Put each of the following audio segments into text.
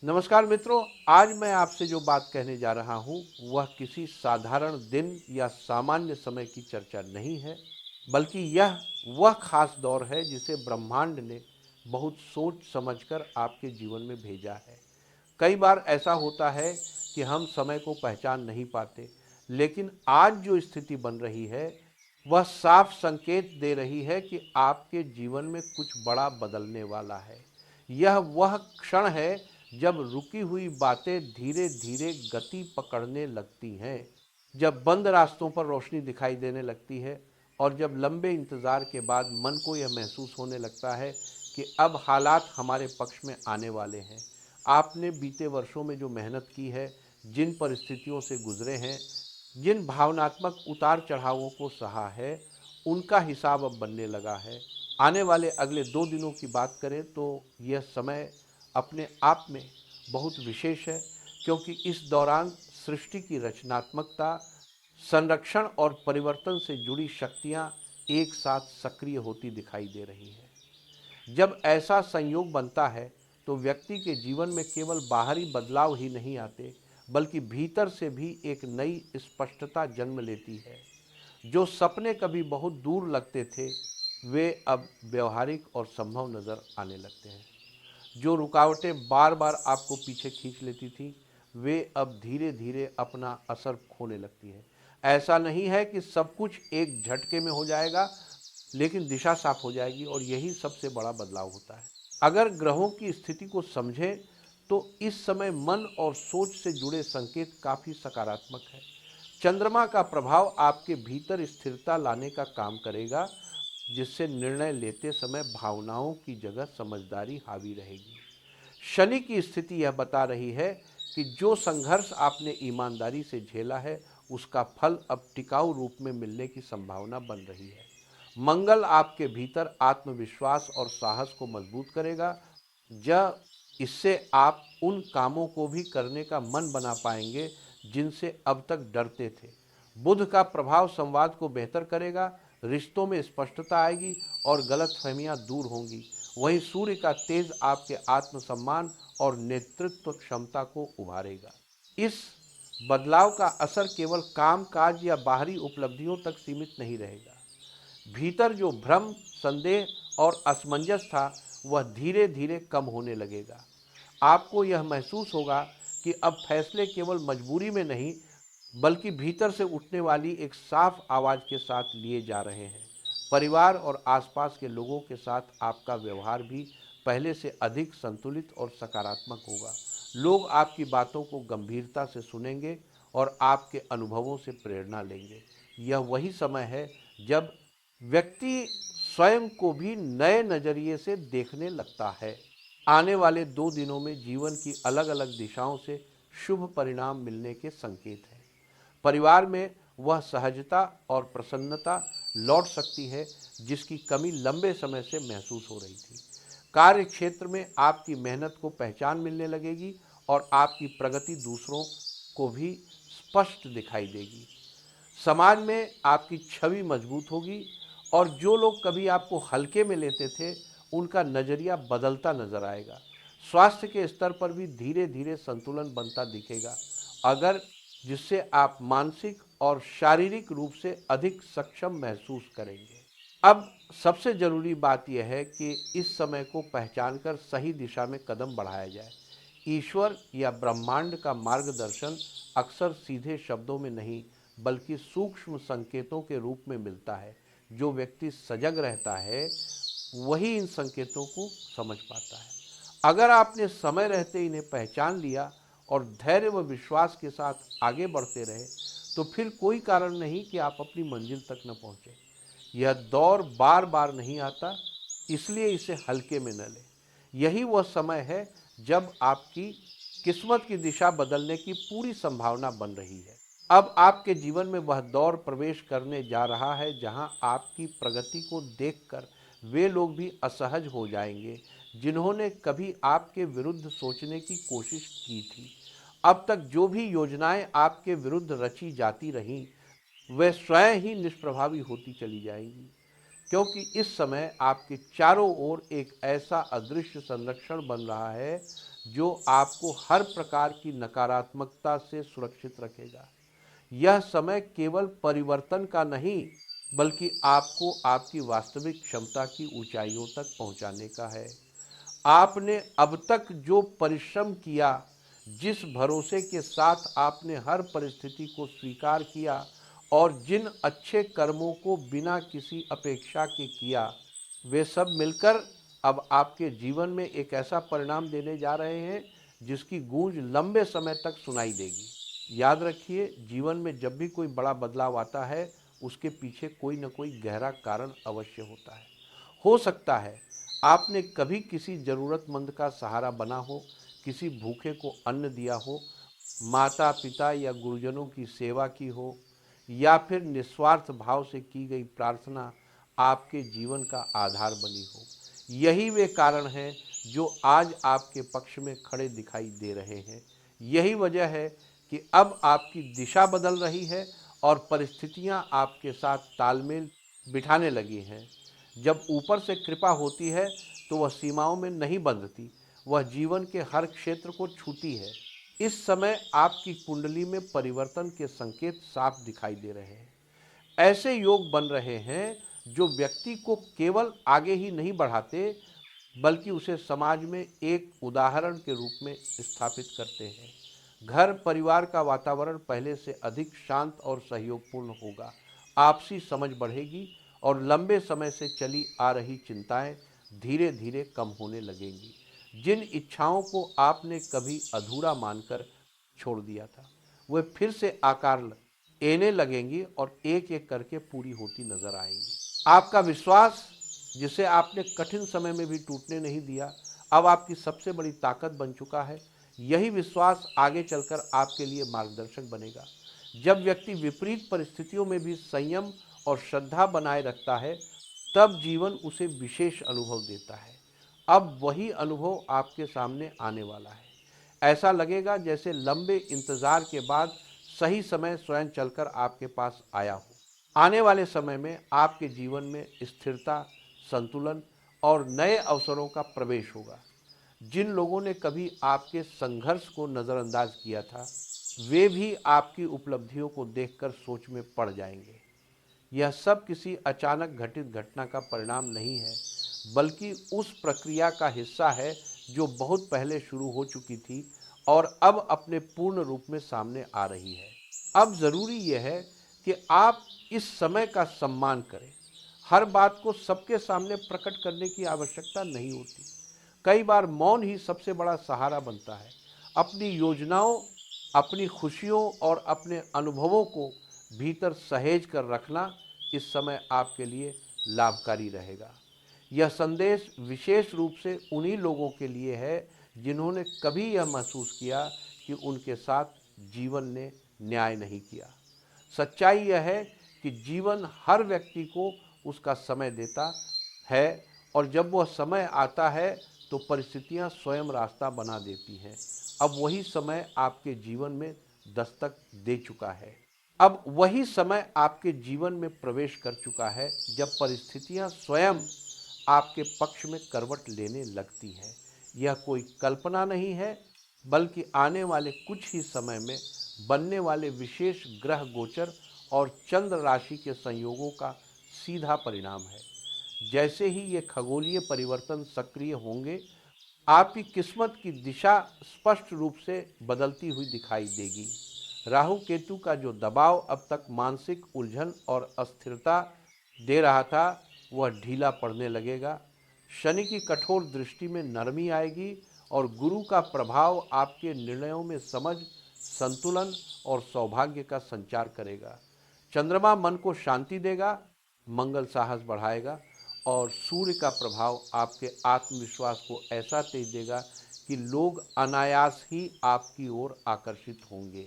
नमस्कार मित्रों, आज मैं आपसे जो बात कहने जा रहा हूँ वह किसी साधारण दिन या सामान्य समय की चर्चा नहीं है, बल्कि यह वह खास दौर है जिसे ब्रह्मांड ने बहुत सोच समझकर आपके जीवन में भेजा है। कई बार ऐसा होता है कि हम समय को पहचान नहीं पाते, लेकिन आज जो स्थिति बन रही है वह साफ संकेत दे रही है कि आपके जीवन में कुछ बड़ा बदलने वाला है। यह वह क्षण है जब रुकी हुई बातें धीरे धीरे गति पकड़ने लगती हैं, जब बंद रास्तों पर रोशनी दिखाई देने लगती है और जब लंबे इंतजार के बाद मन को यह महसूस होने लगता है कि अब हालात हमारे पक्ष में आने वाले हैं। आपने बीते वर्षों में जो मेहनत की है, जिन परिस्थितियों से गुजरे हैं, जिन भावनात्मक उतार चढ़ावों को सहा है, उनका हिसाब अब बनने लगा है। आने वाले अगले 2 दिनों की बात करें तो यह समय अपने आप में बहुत विशेष है, क्योंकि इस दौरान सृष्टि की रचनात्मकता, संरक्षण और परिवर्तन से जुड़ी शक्तियां एक साथ सक्रिय होती दिखाई दे रही है। जब ऐसा संयोग बनता है तो व्यक्ति के जीवन में केवल बाहरी बदलाव ही नहीं आते, बल्कि भीतर से भी एक नई स्पष्टता जन्म लेती है। जो सपने कभी बहुत दूर लगते थे, वे अब व्यवहारिक और संभव नजर आने लगते हैं। जो रुकावटें बार बार आपको पीछे खींच लेती थी, वे अब धीरे धीरे अपना असर खोने लगती है। ऐसा नहीं है कि सब कुछ एक झटके में हो जाएगा, लेकिन दिशा साफ हो जाएगी और यही सबसे बड़ा बदलाव होता है। अगर ग्रहों की स्थिति को समझें तो इस समय मन और सोच से जुड़े संकेत काफी सकारात्मक है। चंद्रमा का प्रभाव आपके भीतर स्थिरता लाने का काम करेगा, जिससे निर्णय लेते समय भावनाओं की जगह समझदारी हावी रहेगी। शनि की स्थिति यह बता रही है कि जो संघर्ष आपने ईमानदारी से झेला है, उसका फल अब टिकाऊ रूप में मिलने की संभावना बन रही है। मंगल आपके भीतर आत्मविश्वास और साहस को मजबूत करेगा। जब इससे आप उन कामों को भी करने का मन बना पाएंगे जिनसे अब तक डरते थे। बुध का प्रभाव संवाद को बेहतर करेगा, रिश्तों में स्पष्टता आएगी और गलतफहमियां दूर होंगी। वहीं सूर्य का तेज आपके आत्मसम्मान और नेतृत्व क्षमता को उभारेगा। इस बदलाव का असर केवल काम काज या बाहरी उपलब्धियों तक सीमित नहीं रहेगा। भीतर जो भ्रम, संदेह और असमंजस था, वह धीरे धीरे कम होने लगेगा। आपको यह महसूस होगा कि अब फैसले केवल मजबूरी में नहीं, बल्कि भीतर से उठने वाली एक साफ आवाज के साथ लिए जा रहे हैं। परिवार और आसपास के लोगों के साथ आपका व्यवहार भी पहले से अधिक संतुलित और सकारात्मक होगा। लोग आपकी बातों को गंभीरता से सुनेंगे और आपके अनुभवों से प्रेरणा लेंगे। यह वही समय है जब व्यक्ति स्वयं को भी नए नजरिए से देखने लगता है। आने वाले 2 दिनों में जीवन की अलग अलग दिशाओं से शुभ परिणाम मिलने के संकेत हैं। परिवार में वह सहजता और प्रसन्नता लौट सकती है जिसकी कमी लंबे समय से महसूस हो रही थी। कार्य क्षेत्र में आपकी मेहनत को पहचान मिलने लगेगी और आपकी प्रगति दूसरों को भी स्पष्ट दिखाई देगी। समाज में आपकी छवि मजबूत होगी और जो लोग कभी आपको हल्के में लेते थे, उनका नजरिया बदलता नजर आएगा। स्वास्थ्य के स्तर पर भी धीरे धीरे संतुलन बनता दिखेगा, अगर जिससे आप मानसिक और शारीरिक रूप से अधिक सक्षम महसूस करेंगे। अब सबसे जरूरी बात यह है कि इस समय को पहचानकर सही दिशा में कदम बढ़ाया जाए। ईश्वर या ब्रह्मांड का मार्गदर्शन अक्सर सीधे शब्दों में नहीं, बल्कि सूक्ष्म संकेतों के रूप में मिलता है। जो व्यक्ति सजग रहता है, वही इन संकेतों को समझ पाता है। अगर आपने समय रहते इन्हें पहचान लिया और धैर्य व विश्वास के साथ आगे बढ़ते रहे, तो फिर कोई कारण नहीं कि आप अपनी मंजिल तक न पहुंचे। यह दौर बार बार नहीं आता, इसलिए इसे हल्के में न लें। यही वह समय है जब आपकी किस्मत की दिशा बदलने की पूरी संभावना बन रही है। अब आपके जीवन में वह दौर प्रवेश करने जा रहा है जहां आपकी प्रगति को देखकर वे लोग भी असहज हो जाएंगे जिन्होंने कभी आपके विरुद्ध सोचने की कोशिश की थी। अब तक जो भी योजनाएं आपके विरुद्ध रची जाती रहीं, वे स्वयं ही निष्प्रभावी होती चली जाएंगी, क्योंकि इस समय आपके चारों ओर एक ऐसा अदृश्य संरक्षण बन रहा है जो आपको हर प्रकार की नकारात्मकता से सुरक्षित रखेगा। यह समय केवल परिवर्तन का नहीं, बल्कि आपको आपकी वास्तविक क्षमता की ऊंचाइयों तक पहुंचाने का है। आपने अब तक जो परिश्रम किया, जिस भरोसे के साथ आपने हर परिस्थिति को स्वीकार किया और जिन अच्छे कर्मों को बिना किसी अपेक्षा के किया, वे सब मिलकर अब आपके जीवन में एक ऐसा परिणाम देने जा रहे हैं जिसकी गूंज लंबे समय तक सुनाई देगी। याद रखिए, जीवन में जब भी कोई बड़ा बदलाव आता है, उसके पीछे कोई न कोई गहरा कारण अवश्य होता है। हो सकता है आपने कभी किसी जरूरतमंद का सहारा बना हो, किसी भूखे को अन्न दिया हो, माता पिता या गुरुजनों की सेवा की हो, या फिर निस्वार्थ भाव से की गई प्रार्थना आपके जीवन का आधार बनी हो। यही वे कारण हैं जो आज आपके पक्ष में खड़े दिखाई दे रहे हैं। यही वजह है कि अब आपकी दिशा बदल रही है और परिस्थितियां आपके साथ तालमेल बिठाने लगी हैं। जब ऊपर से कृपा होती है तो वह सीमाओं में नहीं बंधती, वह जीवन के हर क्षेत्र को छूती है। इस समय आपकी कुंडली में परिवर्तन के संकेत साफ दिखाई दे रहे हैं। ऐसे योग बन रहे हैं जो व्यक्ति को केवल आगे ही नहीं बढ़ाते, बल्कि उसे समाज में एक उदाहरण के रूप में स्थापित करते हैं। घर परिवार का वातावरण पहले से अधिक शांत और सहयोगपूर्ण होगा। आपसी समझ बढ़ेगी और लंबे समय से चली आ रही चिंताएं धीरे धीरे कम होने लगेंगी। जिन इच्छाओं को आपने कभी अधूरा मानकर छोड़ दिया था, वे फिर से आकार लेने लगेंगी और एक एक करके पूरी होती नजर आएंगी। आपका विश्वास, जिसे आपने कठिन समय में भी टूटने नहीं दिया, अब आपकी सबसे बड़ी ताकत बन चुका है। यही विश्वास आगे चलकर आपके लिए मार्गदर्शक बनेगा। जब व्यक्ति विपरीत परिस्थितियों में भी संयम और श्रद्धा बनाए रखता है, तब जीवन उसे विशेष अनुभव देता है। अब वही अनुभव आपके सामने आने वाला है। ऐसा लगेगा जैसे लंबे इंतजार के बाद सही समय स्वयं चलकर आपके पास आया हो। आने वाले समय में आपके जीवन में स्थिरता, संतुलन और नए अवसरों का प्रवेश होगा। जिन लोगों ने कभी आपके संघर्ष को नजरअंदाज किया था, वे भी आपकी उपलब्धियों को देखकर सोच में पड़ जाएंगे। यह सब किसी अचानक घटित घटना का परिणाम नहीं है, बल्कि उस प्रक्रिया का हिस्सा है जो बहुत पहले शुरू हो चुकी थी और अब अपने पूर्ण रूप में सामने आ रही है। अब जरूरी यह है कि आप इस समय का सम्मान करें। हर बात को सबके सामने प्रकट करने की आवश्यकता नहीं होती। कई बार मौन ही सबसे बड़ा सहारा बनता है। अपनी योजनाओं, अपनी खुशियों और अपने अनुभवों को भीतर सहेज कर रखना इस समय आपके लिए लाभकारी रहेगा। यह संदेश विशेष रूप से उन्हीं लोगों के लिए है जिन्होंने कभी यह महसूस किया कि उनके साथ जीवन ने न्याय नहीं किया। सच्चाई यह है कि जीवन हर व्यक्ति को उसका समय देता है और जब वह समय आता है तो परिस्थितियां स्वयं रास्ता बना देती हैं। अब वही समय आपके जीवन में दस्तक दे चुका है। अब वही समय आपके जीवन में प्रवेश कर चुका है जब परिस्थितियां स्वयं आपके पक्ष में करवट लेने लगती हैं। यह कोई कल्पना नहीं है, बल्कि आने वाले कुछ ही समय में बनने वाले विशेष ग्रह गोचर और चंद्र राशि के संयोगों का सीधा परिणाम है। जैसे ही ये खगोलीय परिवर्तन सक्रिय होंगे, आपकी किस्मत की दिशा स्पष्ट रूप से बदलती हुई दिखाई देगी। राहु केतु का जो दबाव अब तक मानसिक उलझन और अस्थिरता दे रहा था, वह ढीला पड़ने लगेगा। शनि की कठोर दृष्टि में नरमी आएगी और गुरु का प्रभाव आपके निर्णयों में समझ, संतुलन और सौभाग्य का संचार करेगा। चंद्रमा मन को शांति देगा, मंगल साहस बढ़ाएगा और सूर्य का प्रभाव आपके आत्मविश्वास को ऐसा तेज देगा कि लोग अनायास ही आपकी ओर आकर्षित होंगे।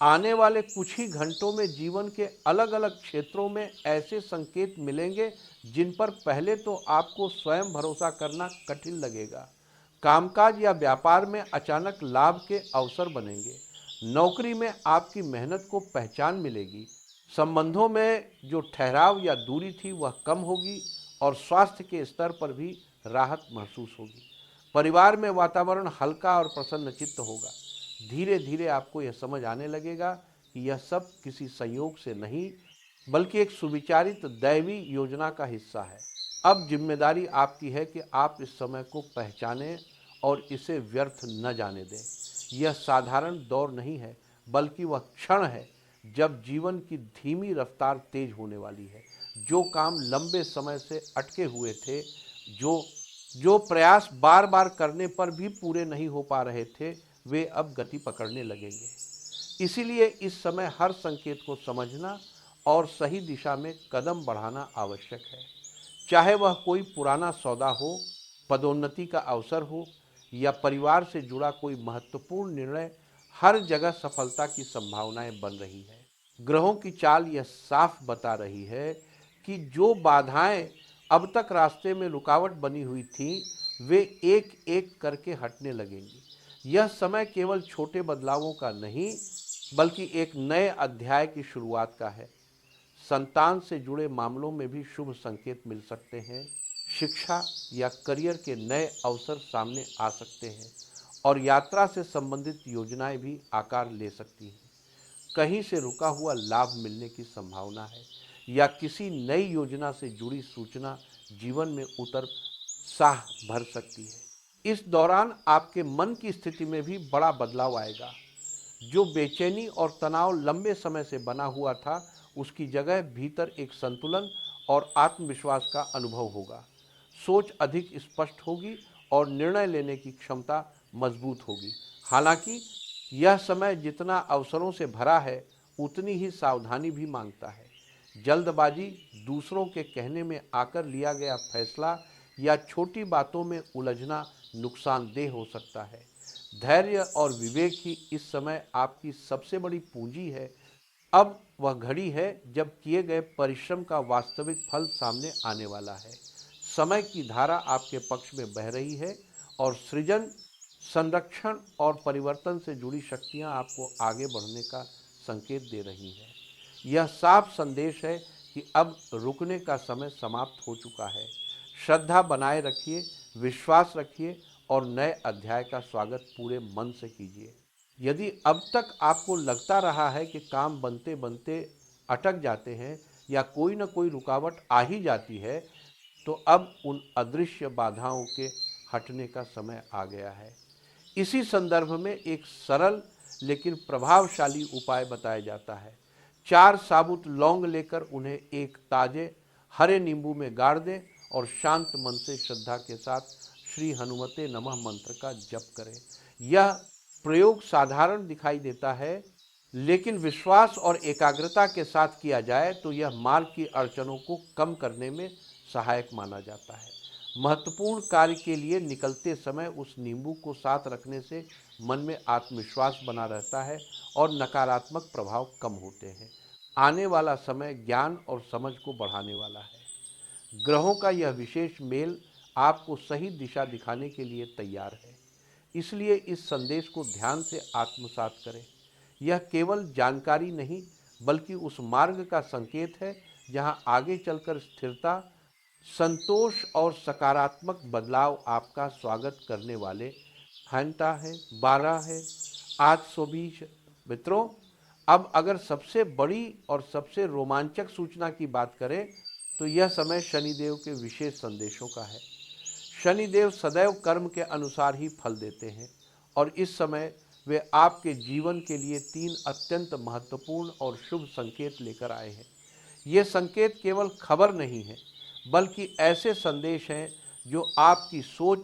आने वाले कुछ ही घंटों में जीवन के अलग अलग क्षेत्रों में ऐसे संकेत मिलेंगे जिन पर पहले तो आपको स्वयं भरोसा करना कठिन लगेगा। कामकाज या व्यापार में अचानक लाभ के अवसर बनेंगे। नौकरी में आपकी मेहनत को पहचान मिलेगी। संबंधों में जो ठहराव या दूरी थी वह कम होगी और स्वास्थ्य के स्तर पर भी राहत महसूस होगी। परिवार में वातावरण हल्का और प्रसन्नचित्त होगा। धीरे धीरे आपको यह समझ आने लगेगा कि यह सब किसी संयोग से नहीं बल्कि एक सुविचारित दैवी योजना का हिस्सा है। अब जिम्मेदारी आपकी है कि आप इस समय को पहचानें और इसे व्यर्थ न जाने दें। यह साधारण दौर नहीं है बल्कि वह क्षण है जब जीवन की धीमी रफ्तार तेज होने वाली है। जो काम लंबे समय से अटके हुए थे, जो जो प्रयास बार बार करने पर भी पूरे नहीं हो पा रहे थे, वे अब गति पकड़ने लगेंगे। इसीलिए इस समय हर संकेत को समझना और सही दिशा में कदम बढ़ाना आवश्यक है। चाहे वह कोई पुराना सौदा हो, पदोन्नति का अवसर हो या परिवार से जुड़ा कोई महत्वपूर्ण निर्णय, हर जगह सफलता की संभावनाएं बन रही है। ग्रहों की चाल यह साफ बता रही है कि जो बाधाएं अब तक रास्ते में रुकावट बनी हुई थीं, वे एक एक करके हटने लगेंगी। यह समय केवल छोटे बदलावों का नहीं बल्कि एक नए अध्याय की शुरुआत का है। संतान से जुड़े मामलों में भी शुभ संकेत मिल सकते हैं। शिक्षा या करियर के नए अवसर सामने आ सकते हैं और यात्रा से संबंधित योजनाएं भी आकार ले सकती हैं। कहीं से रुका हुआ लाभ मिलने की संभावना है या किसी नई योजना से जुड़ी सूचना जीवन में उत्साह भर सकती है। इस दौरान आपके मन की स्थिति में भी बड़ा बदलाव आएगा। जो बेचैनी और तनाव लंबे समय से बना हुआ था, उसकी जगह भीतर एक संतुलन और आत्मविश्वास का अनुभव होगा। सोच अधिक स्पष्ट होगी और निर्णय लेने की क्षमता मजबूत होगी। हालांकि यह समय जितना अवसरों से भरा है, उतनी ही सावधानी भी मांगता है। जल्दबाजी, दूसरों के कहने में आकर लिया गया फैसला या छोटी बातों में उलझना नुकसानदेह हो सकता है। धैर्य और विवेक ही इस समय आपकी सबसे बड़ी पूंजी है। अब वह घड़ी है जब किए गए परिश्रम का वास्तविक फल सामने आने वाला है। समय की धारा आपके पक्ष में बह रही है और सृजन, संरक्षण और परिवर्तन से जुड़ी शक्तियां आपको आगे बढ़ने का संकेत दे रही हैं। यह साफ संदेश है कि अब रुकने का समय समाप्त हो चुका है। श्रद्धा बनाए रखिए, विश्वास रखिए और नए अध्याय का स्वागत पूरे मन से कीजिए। यदि अब तक आपको लगता रहा है कि काम बनते बनते अटक जाते हैं या कोई न कोई रुकावट आ ही जाती है, तो अब उन अदृश्य बाधाओं के हटने का समय आ गया है। इसी संदर्भ में एक सरल लेकिन प्रभावशाली उपाय बताया जाता है। 4 साबुत लौंग लेकर उन्हें एक ताजे हरे नींबू में गाड़ दें और शांत मन से श्रद्धा के साथ श्री हनुमते नमः मंत्र का जप करें। यह प्रयोग साधारण दिखाई देता है, लेकिन विश्वास और एकाग्रता के साथ किया जाए तो यह मार्ग की अड़चनों को कम करने में सहायक माना जाता है। महत्वपूर्ण कार्य के लिए निकलते समय उस नींबू को साथ रखने से मन में आत्मविश्वास बना रहता है और नकारात्मक प्रभाव कम होते हैं। आने वाला समय ज्ञान और समझ को बढ़ाने वाला है। ग्रहों का यह विशेष मेल आपको सही दिशा दिखाने के लिए तैयार है। इसलिए इस संदेश को ध्यान से आत्मसात करें। यह केवल जानकारी नहीं बल्कि उस मार्ग का संकेत है जहां आगे चलकर स्थिरता, संतोष और सकारात्मक बदलाव आपका स्वागत करने वाले। घंटा है 12 है 820। मित्रों, अब अगर सबसे बड़ी और सबसे रोमांचक सूचना की बात करें तो यह समय शनिदेव के विशेष संदेशों का है। शनिदेव सदैव कर्म के अनुसार ही फल देते हैं और इस समय वे आपके जीवन के लिए 3 अत्यंत महत्वपूर्ण और शुभ संकेत लेकर आए हैं। ये संकेत केवल खबर नहीं है बल्कि ऐसे संदेश हैं जो आपकी सोच,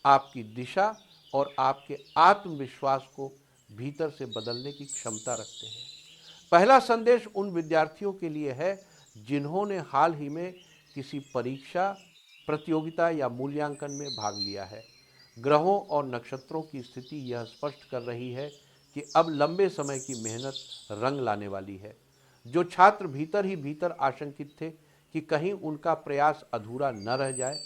आपकी दिशा और आपके आत्मविश्वास को भीतर से बदलने की क्षमता रखते हैं। पहला संदेश उन विद्यार्थियों के लिए है जिन्होंने हाल ही में किसी परीक्षा, प्रतियोगिता या मूल्यांकन में भाग लिया है। ग्रहों और नक्षत्रों की स्थिति यह स्पष्ट कर रही है कि अब लंबे समय की मेहनत रंग लाने वाली है। जो छात्र भीतर ही भीतर आशंकित थे कि कहीं उनका प्रयास अधूरा न रह जाए,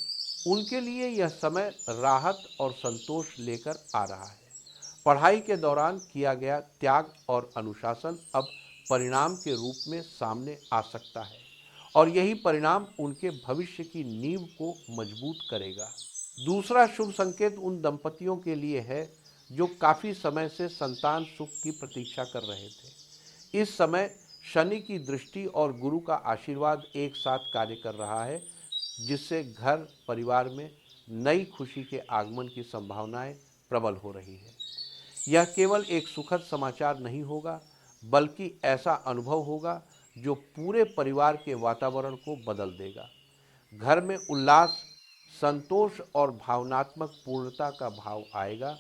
उनके लिए यह समय राहत और संतोष लेकर आ रहा है। पढ़ाई के दौरान किया गया त्याग और अनुशासन अब परिणाम के रूप में सामने आ सकता है और यही परिणाम उनके भविष्य की नींव को मजबूत करेगा। दूसरा शुभ संकेत उन दंपतियों के लिए है जो काफी समय से संतान सुख की प्रतीक्षा कर रहे थे। इस समय शनि की दृष्टि और गुरु का आशीर्वाद एक साथ कार्य कर रहा है, जिससे घर परिवार में नई खुशी के आगमन की संभावनाएं प्रबल हो रही है। यह केवल एक सुखद समाचार नहीं होगा, बल्कि ऐसा अनुभव होगा जो पूरे परिवार के वातावरण को बदल देगा। घर में उल्लास, संतोष और भावनात्मक पूर्णता का भाव आएगा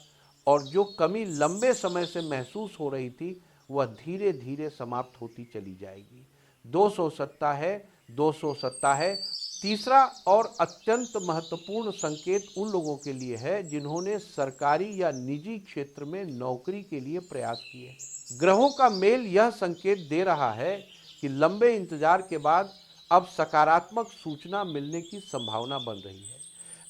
और जो कमी लंबे समय से महसूस हो रही थी, वह धीरे धीरे समाप्त होती चली जाएगी। 207 है, 207 है। तीसरा और अत्यंत महत्वपूर्ण संकेत उन लोगों के लिए है जिन्होंने सरकारी या निजी क्षेत्र में नौकरी के लिए प्रयास किए। ग्रहों का मेल यह संकेत दे रहा है कि लंबे इंतजार के बाद अब सकारात्मक सूचना मिलने की संभावना बन रही है।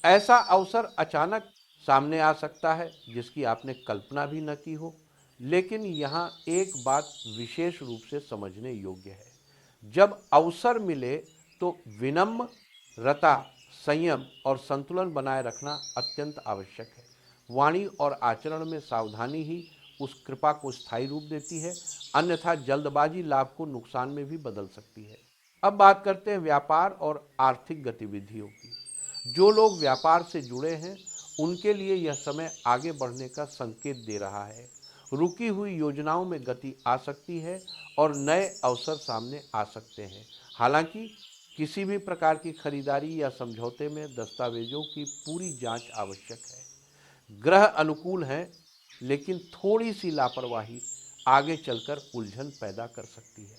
ऐसा अवसर अचानक सामने आ सकता है जिसकी आपने कल्पना भी न की हो। लेकिन यहाँ एक बात विशेष रूप से समझने योग्य है। जब अवसर मिले तो विनम्रता, संयम और संतुलन बनाए रखना अत्यंत आवश्यक है। वाणी और आचरण में सावधानी ही उस कृपा को स्थायी रूप देती है, अन्यथा जल्दबाजी लाभ को नुकसान में भी बदल सकती है। अब बात करते हैं व्यापार और आर्थिक गतिविधियों की। जो लोग व्यापार से जुड़े हैं उनके लिए यह समय आगे बढ़ने का संकेत दे रहा है। रुकी हुई योजनाओं में गति आ सकती है और नए अवसर सामने आ सकते हैं। हालांकि किसी भी प्रकार की खरीदारी या समझौते में दस्तावेजों की पूरी जांच आवश्यक है। ग्रह अनुकूल हैं, लेकिन थोड़ी सी लापरवाही आगे चलकर उलझन पैदा कर सकती है।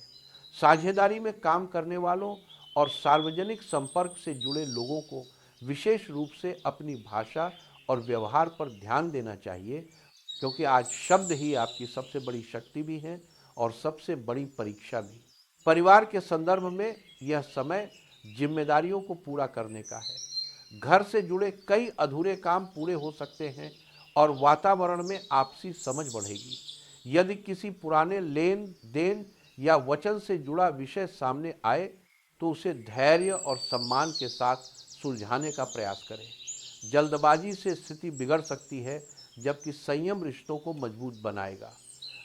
साझेदारी में काम करने वालों और सार्वजनिक संपर्क से जुड़े लोगों को विशेष रूप से अपनी भाषा और व्यवहार पर ध्यान देना चाहिए, क्योंकि आज शब्द ही आपकी सबसे बड़ी शक्ति भी है और सबसे बड़ी परीक्षा भी। परिवार के संदर्भ में यह समय जिम्मेदारियों को पूरा करने का है। घर से जुड़े कई अधूरे काम पूरे हो सकते हैं और वातावरण में आपसी समझ बढ़ेगी। यदि किसी पुराने लेन देन या वचन से जुड़ा विषय सामने आए तो उसे धैर्य और सम्मान के साथ सुलझाने का प्रयास करें। जल्दबाजी से स्थिति बिगड़ सकती है, जबकि संयम रिश्तों को मजबूत बनाएगा।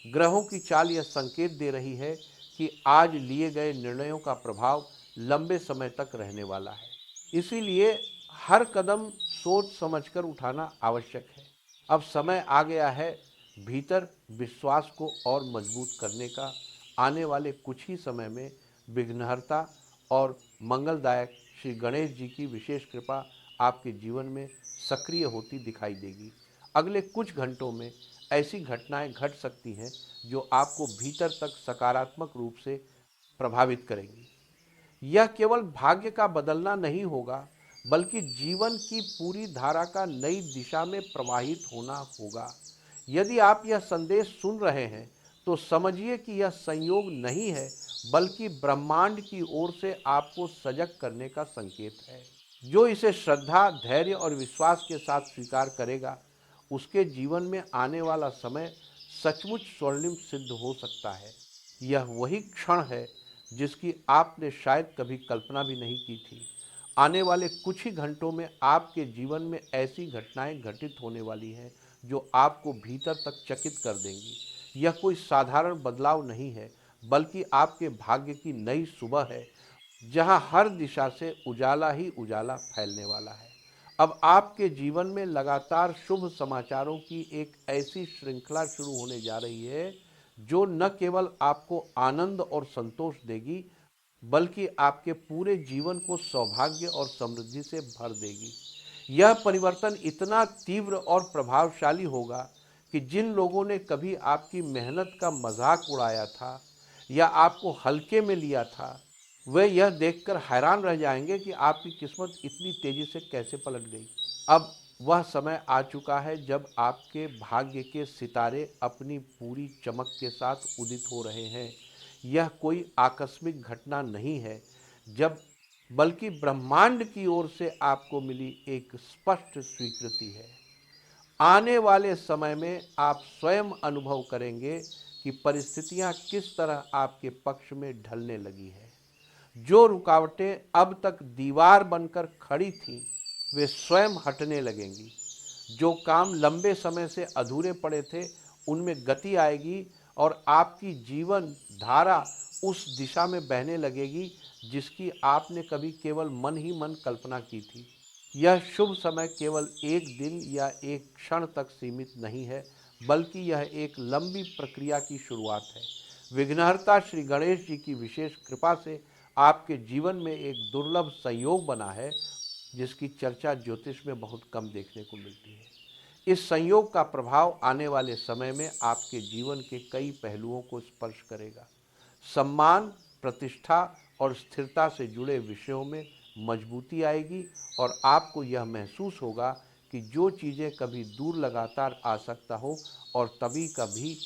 ग्रहों की चाल यह संकेत दे रही है कि आज लिए गए निर्णयों का प्रभाव लंबे समय तक रहने वाला है। इसीलिए हर कदम सोच समझकर उठाना आवश्यक है। अब समय आ गया है भीतर विश्वास को और मजबूत करने का। आने वाले कुछ ही समय में विघ्नहर्ता और मंगलदायक श्री गणेश जी की विशेष कृपा आपके जीवन में सक्रिय होती दिखाई देगी। अगले कुछ घंटों में ऐसी घटनाएं घट सकती हैं जो आपको भीतर तक सकारात्मक रूप से प्रभावित करेंगी। यह केवल भाग्य का बदलना नहीं होगा, बल्कि जीवन की पूरी धारा का नई दिशा में प्रवाहित होना होगा। यदि आप यह संदेश सुन रहे हैं तो समझिए कि यह संयोग नहीं है, बल्कि ब्रह्मांड की ओर से आपको सजग करने का संकेत है। जो इसे श्रद्धा, धैर्य और विश्वास के साथ स्वीकार करेगा, उसके जीवन में आने वाला समय सचमुच स्वर्णिम सिद्ध हो सकता है। यह वही क्षण है जिसकी आपने शायद कभी कल्पना भी नहीं की थी। आने वाले कुछ ही घंटों में आपके जीवन में ऐसी घटनाएं घटित होने वाली हैं जो आपको भीतर तक चकित कर देंगी। यह कोई साधारण बदलाव नहीं है, बल्कि आपके भाग्य की नई सुबह है, जहां हर दिशा से उजाला ही उजाला फैलने वाला है। अब आपके जीवन में लगातार शुभ समाचारों की एक ऐसी श्रृंखला शुरू होने जा रही है जो न केवल आपको आनंद और संतोष देगी, बल्कि आपके पूरे जीवन को सौभाग्य और समृद्धि से भर देगी। यह परिवर्तन इतना तीव्र और प्रभावशाली होगा कि जिन लोगों ने कभी आपकी मेहनत का मजाक उड़ाया था या आपको हल्के में लिया था, वे यह देखकर हैरान रह जाएंगे कि आपकी किस्मत इतनी तेजी से कैसे पलट गई। अब वह समय आ चुका है जब आपके भाग्य के सितारे अपनी पूरी चमक के साथ उदित हो रहे हैं। यह कोई आकस्मिक घटना नहीं है, जब बल्कि ब्रह्मांड की ओर से आपको मिली एक स्पष्ट स्वीकृति है। आने वाले समय में आप स्वयं अनुभव करेंगे कि परिस्थितियां किस तरह आपके पक्ष में ढलने लगी है। जो रुकावटें अब तक दीवार बनकर खड़ी थीं, वे स्वयं हटने लगेंगी। जो काम लंबे समय से अधूरे पड़े थे उनमें गति आएगी और आपकी जीवन धारा उस दिशा में बहने लगेगी जिसकी आपने कभी केवल मन ही मन कल्पना की थी। यह शुभ समय केवल एक दिन या एक क्षण तक सीमित नहीं है, बल्कि यह एक लंबी प्रक्रिया की शुरुआत है। विघ्नहर्ता श्री गणेश जी की विशेष कृपा से आपके जीवन में एक दुर्लभ संयोग बना है, जिसकी चर्चा ज्योतिष में बहुत कम देखने को मिलती है। इस संयोग का प्रभाव आने वाले समय में आपके जीवन के कई पहलुओं को स्पर्श करेगा। सम्मान, प्रतिष्ठा और स्थिरता से जुड़े विषयों में मजबूती आएगी और आपको यह महसूस होगा कि जो चीज़ें कभी दूर लगातार आ सकता हो और तभी कभी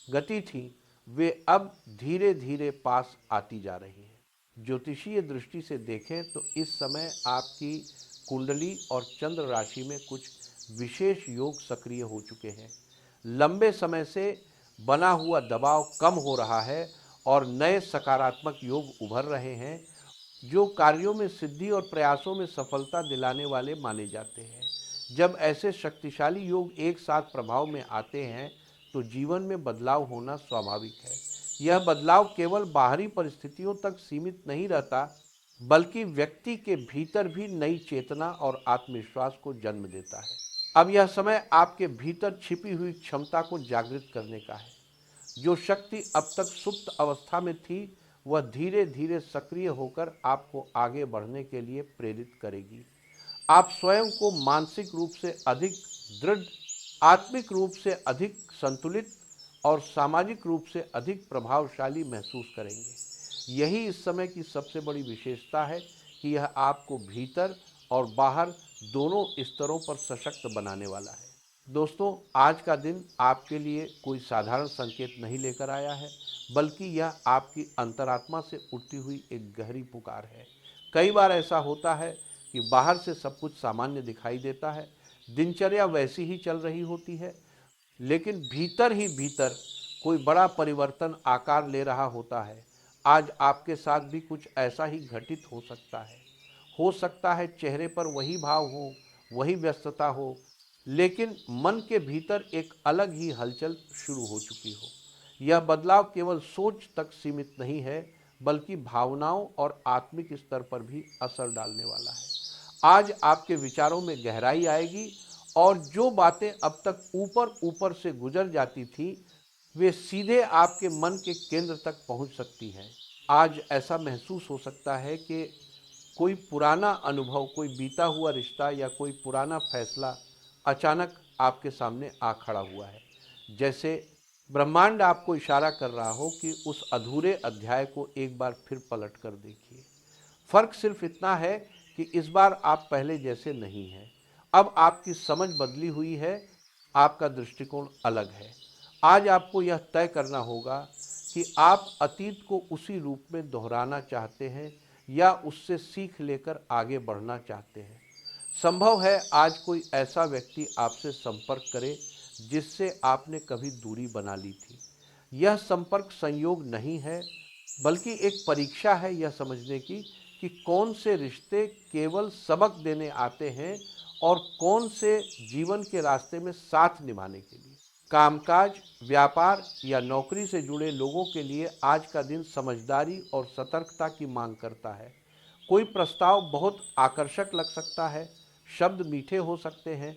गति थी, वे अब धीरे धीरे पास आती जा रही हैं। ज्योतिषीय दृष्टि से देखें तो इस समय आपकी कुंडली और चंद्र राशि में कुछ विशेष योग सक्रिय हो चुके हैं। लंबे समय से बना हुआ दबाव कम हो रहा है और नए सकारात्मक योग उभर रहे हैं, जो कार्यों में सिद्धि और प्रयासों में सफलता दिलाने वाले माने जाते हैं। जब ऐसे शक्तिशाली योग एक साथ प्रभाव में आते हैं तो जीवन में बदलाव होना स्वाभाविक है। यह बदलाव केवल बाहरी परिस्थितियों तक सीमित नहीं रहता, बल्कि व्यक्ति के भीतर भी नई चेतना और आत्मविश्वास को जन्म देता है। अब यह समय आपके भीतर छिपी हुई क्षमता को जागृत करने का है। जो शक्ति अब तक सुप्त अवस्था में थी, वह धीरे धीरे सक्रिय होकर आपको आगे बढ़ने के लिए प्रेरित करेगी। आप स्वयं को मानसिक रूप से अधिक दृढ़, आत्मिक रूप से अधिक संतुलित और सामाजिक रूप से अधिक प्रभावशाली महसूस करेंगे। यही इस समय की सबसे बड़ी विशेषता है कि यह आपको भीतर और बाहर दोनों स्तरों पर सशक्त बनाने वाला है। दोस्तों, आज का दिन आपके लिए कोई साधारण संकेत नहीं लेकर आया है, बल्कि यह आपकी अंतरात्मा से उठती हुई एक गहरी पुकार है। कई बार ऐसा होता है कि बाहर से सब कुछ सामान्य दिखाई देता है, दिनचर्या वैसी ही चल रही होती है, लेकिन भीतर ही भीतर कोई बड़ा परिवर्तन आकार ले रहा होता है। आज आपके साथ भी कुछ ऐसा ही घटित हो सकता है। हो सकता है चेहरे पर वही भाव हो, वही व्यस्तता हो, लेकिन मन के भीतर एक अलग ही हलचल शुरू हो चुकी हो। यह बदलाव केवल सोच तक सीमित नहीं है, बल्कि भावनाओं और आत्मिक स्तर पर भी असर डालने वाला है। आज आपके विचारों में गहराई आएगी और जो बातें अब तक ऊपर ऊपर से गुजर जाती थी, वे सीधे आपके मन के केंद्र तक पहुंच सकती हैं। आज ऐसा महसूस हो सकता है कि कोई पुराना अनुभव, कोई बीता हुआ रिश्ता या कोई पुराना फैसला अचानक आपके सामने आ खड़ा हुआ है। जैसे ब्रह्मांड आपको इशारा कर रहा हो कि उस अधूरे अध्याय को एक बार फिर पलट कर देखिए। फर्क सिर्फ इतना है कि इस बार आप पहले जैसे नहीं हैं। अब आपकी समझ बदली हुई है, आपका दृष्टिकोण अलग है। आज आपको यह तय करना होगा कि आप अतीत को उसी रूप में दोहराना चाहते हैं या उससे सीख लेकर आगे बढ़ना चाहते हैं। संभव है आज कोई ऐसा व्यक्ति आपसे संपर्क करे जिससे आपने कभी दूरी बना ली थी। यह संपर्क संयोग नहीं है, बल्कि एक परीक्षा है यह समझने की कि कौन से रिश्ते केवल सबक देने आते हैं और कौन से जीवन के रास्ते में साथ निभाने के लिए। कामकाज, व्यापार या नौकरी से जुड़े लोगों के लिए आज का दिन समझदारी और सतर्कता की मांग करता है। कोई प्रस्ताव बहुत आकर्षक लग सकता है, शब्द मीठे हो सकते हैं,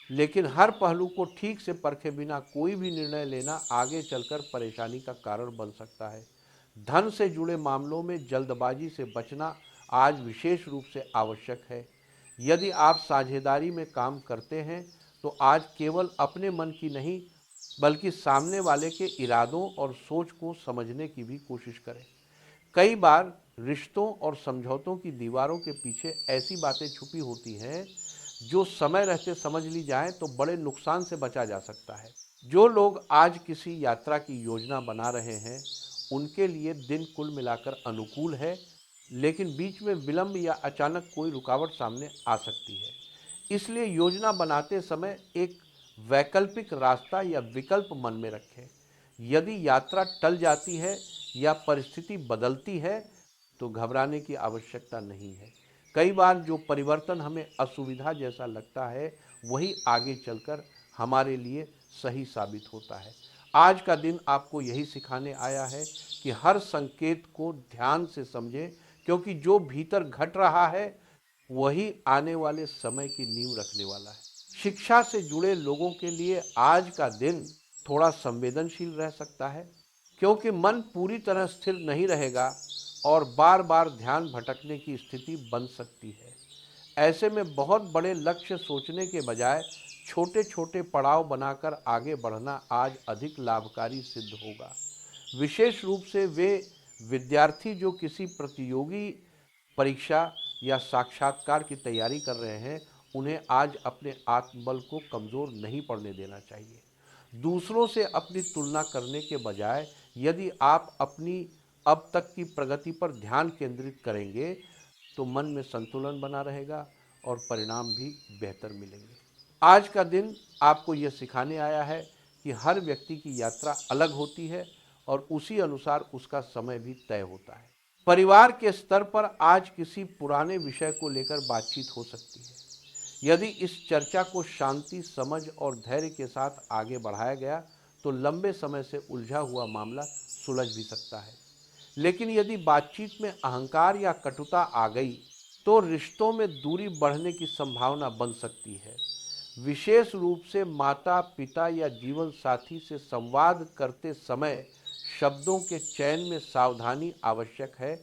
लेकिन हर पहलू को ठीक से परखे बिना कोई भी निर्णय लेना आगे चलकर परेशानी का कारण बन सकता है। धन से जुड़े मामलों में जल्दबाजी से बचना आज विशेष रूप से आवश्यक है। यदि आप साझेदारी में काम करते हैं तो आज केवल अपने मन की नहीं, बल्कि सामने वाले के इरादों और सोच को समझने की भी कोशिश करें। कई बार रिश्तों और समझौतों की दीवारों के पीछे ऐसी बातें छुपी होती हैं जो समय रहते समझ ली जाए तो बड़े नुकसान से बचा जा सकता है। जो लोग आज किसी यात्रा की योजना बना रहे हैं, उनके लिए दिन कुल मिलाकर अनुकूल है, लेकिन बीच में विलंब या अचानक कोई रुकावट सामने आ सकती है। इसलिए योजना बनाते समय एक वैकल्पिक रास्ता या विकल्प मन में रखें। यदि यात्रा टल जाती है या परिस्थिति बदलती है तो घबराने की आवश्यकता नहीं है। कई बार जो परिवर्तन हमें असुविधा जैसा लगता है वही आगे चलकर हमारे लिए सही साबित होता है। आज का दिन आपको यही सिखाने आया है कि हर संकेत को ध्यान से समझें, क्योंकि जो भीतर घट रहा है वही आने वाले समय की नींव रखने वाला है। शिक्षा से जुड़े लोगों के लिए आज का दिन थोड़ा संवेदनशील रह सकता है, क्योंकि मन पूरी तरह स्थिर नहीं रहेगा और बार बार ध्यान भटकने की स्थिति बन सकती है। ऐसे में बहुत बड़े लक्ष्य सोचने के बजाय छोटे छोटे पड़ाव बनाकर आगे बढ़ना आज अधिक लाभकारी सिद्ध होगा। विशेष रूप से वे विद्यार्थी जो किसी प्रतियोगी परीक्षा या साक्षात्कार की तैयारी कर रहे हैं, उन्हें आज अपने आत्मबल को कमज़ोर नहीं पड़ने देना चाहिए। दूसरों से अपनी तुलना करने के बजाय यदि आप अपनी अब तक की प्रगति पर ध्यान केंद्रित करेंगे तो मन में संतुलन बना रहेगा और परिणाम भी बेहतर मिलेंगे। आज का दिन आपको यह सिखाने आया है कि हर व्यक्ति की यात्रा अलग होती है और उसी अनुसार उसका समय भी तय होता है। परिवार के स्तर पर आज किसी पुराने विषय को लेकर बातचीत हो सकती है। यदि इस चर्चा को शांति, समझ और धैर्य के साथ आगे बढ़ाया गया तो लंबे समय से उलझा हुआ मामला सुलझ भी सकता है। लेकिन यदि बातचीत में अहंकार या कटुता आ गई तो रिश्तों में दूरी बढ़ने की संभावना बन सकती है। विशेष रूप से माता पिता या जीवन साथी से संवाद करते समय शब्दों के चयन में सावधानी आवश्यक है,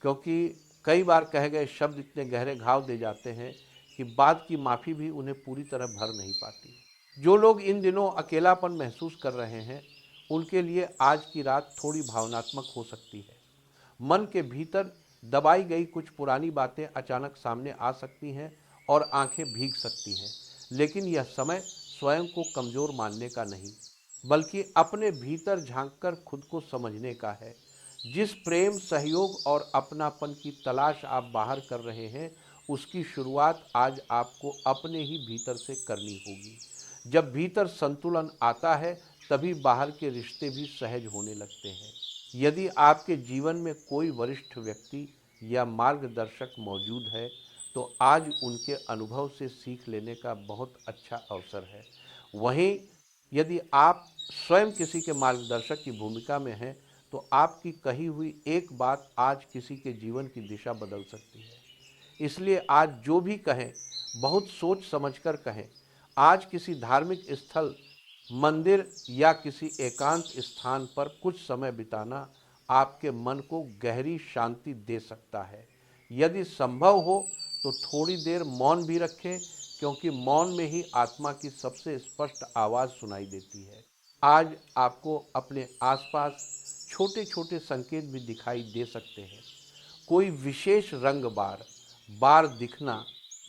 क्योंकि कई बार कहे गए शब्द इतने गहरे घाव दे जाते हैं कि बाद की माफ़ी भी उन्हें पूरी तरह भर नहीं पाती। जो लोग इन दिनों अकेलापन महसूस कर रहे हैं उनके लिए आज की रात थोड़ी भावनात्मक हो सकती है। मन के भीतर दबाई गई कुछ पुरानी बातें अचानक सामने आ सकती हैं और आंखें भीग सकती हैं। लेकिन यह समय स्वयं को कमज़ोर मानने का नहीं, बल्कि अपने भीतर झांककर खुद को समझने का है। जिस प्रेम, सहयोग और अपनापन की तलाश आप बाहर कर रहे हैं उसकी शुरुआत आज आपको अपने ही भीतर से करनी होगी। जब भीतर संतुलन आता है तभी बाहर के रिश्ते भी सहज होने लगते हैं। यदि आपके जीवन में कोई वरिष्ठ व्यक्ति या मार्गदर्शक मौजूद है तो आज उनके अनुभव से सीख लेने का बहुत अच्छा अवसर है। वहीं यदि आप स्वयं किसी के मार्गदर्शक की भूमिका में हैं तो आपकी कही हुई एक बात आज किसी के जीवन की दिशा बदल सकती है। इसलिए आज जो भी कहें बहुत सोच समझकर कहें। आज किसी धार्मिक स्थल, मंदिर या किसी एकांत स्थान पर कुछ समय बिताना आपके मन को गहरी शांति दे सकता है। यदि संभव हो तो थोड़ी देर मौन भी रखें, क्योंकि मौन में ही आत्मा की सबसे स्पष्ट आवाज़ सुनाई देती है। आज आपको अपने आसपास छोटे छोटे संकेत भी दिखाई दे सकते हैं। कोई विशेष रंग बार दिखना,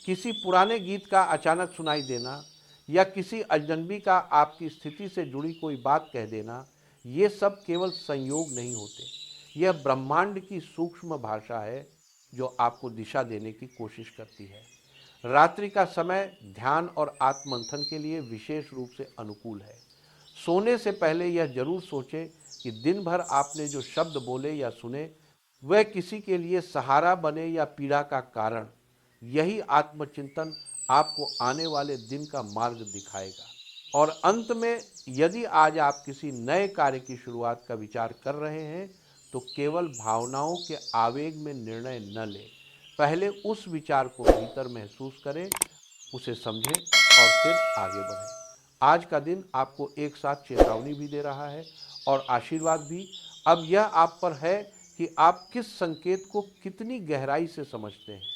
किसी पुराने गीत का अचानक सुनाई देना या किसी अजनबी का आपकी स्थिति से जुड़ी कोई बात कह देना, ये सब केवल संयोग नहीं होते। यह ब्रह्मांड की सूक्ष्म भाषा है जो आपको दिशा देने की कोशिश करती है। रात्रि का समय ध्यान और आत्ममंथन के लिए विशेष रूप से अनुकूल है। सोने से पहले यह जरूर सोचें कि दिन भर आपने जो शब्द बोले या सुने वह किसी के लिए सहारा बने या पीड़ा का कारण। यही आत्मचिंतन आपको आने वाले दिन का मार्ग दिखाएगा। और अंत में, यदि आज आप किसी नए कार्य की शुरुआत का विचार कर रहे हैं तो केवल भावनाओं के आवेग में निर्णय न लें। पहले उस विचार को भीतर महसूस करें, उसे समझें और फिर आगे बढ़ें। आज का दिन आपको एक साथ चेतावनी भी दे रहा है और आशीर्वाद भी। अब यह आप पर है कि आप किस संकेत को कितनी गहराई से समझते हैं।